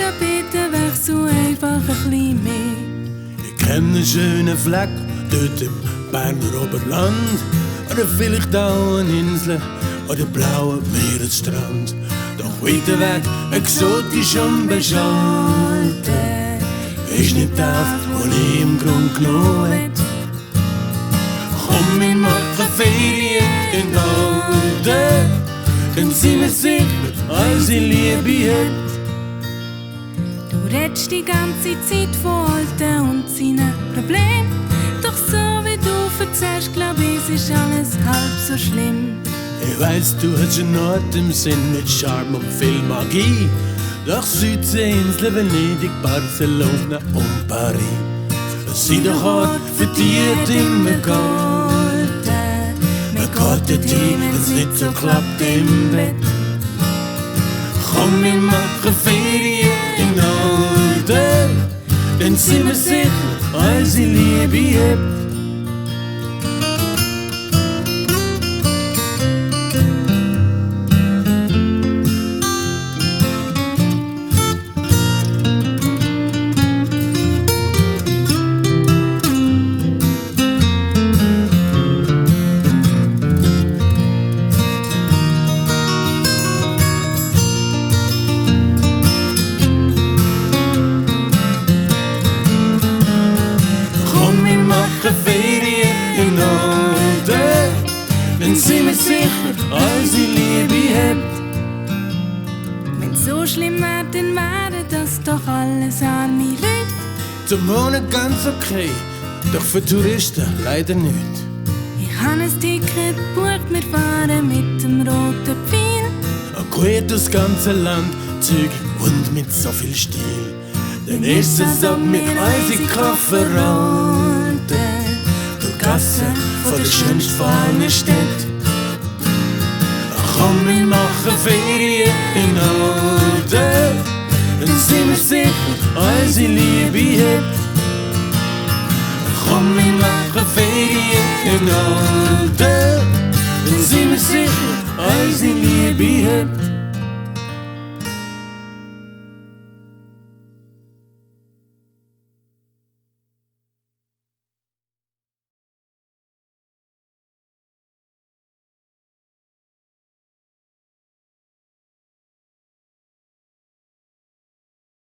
da bitte wächst du einfach ein bisschen mehr. Ich kenne einen schönen Fleck dort im Berner Oberland. Oder vielleicht auch eine Insel oder blauen Meeresstrand. Doch weiter weg, exotisch und beschalten, ist nicht das, was ich im Grund genommen hätte. Komm, wir machen Ferien in Golden, dann sind wir sicher, unsere Liebe hat. Du redest die ganze Zeit von Alten und seinen Problemen. Doch so wie du erzählst, glaub ich, ist alles halb so schlimm. Ich weiss, du hast einen Ort im Sinn mit Charme und viel Magie. Doch Südseeinsel, Venedig, Barcelona und Paris sind doch Orte vertiert immer Golden. Man geht dorthin, wenn's nicht so klappt im Bett. Komm, wir machen Ferien in Golden, dann sind wir sicher, unsere Liebe hebt. Ferien in Golden, dann sind wir sicher, unsere Liebe hebt. Wenn's so schlimm wird, dann wären das doch alles arme Leute. Zum Wohnen ganz okay, doch für Touristen leider nicht. Ich habe ein Ticket gebucht, wir fahren mit dem roten Pfeil. Quer durchs ganze Land, zügig und mit so viel Stil. Dann ist es ab mit unsere Koffer runter, durch Gassen von der schönsten feinen Stadt. Komm, wir machen Ferien in Golden, dann sind wir sicher, unsere Liebe hebt. Komm, wir machen Ferien in Golden, dann sind wir sicher, unsere Liebe hebt.